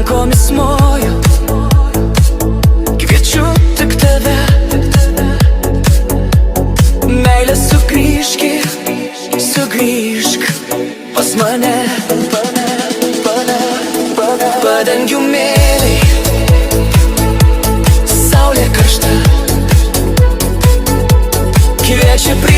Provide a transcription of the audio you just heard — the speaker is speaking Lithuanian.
rankomis moju, kviečiu tik tave. Meilė, sugrįžk pas mane. Padangių mėlyj, saulė karšta, kviečia prie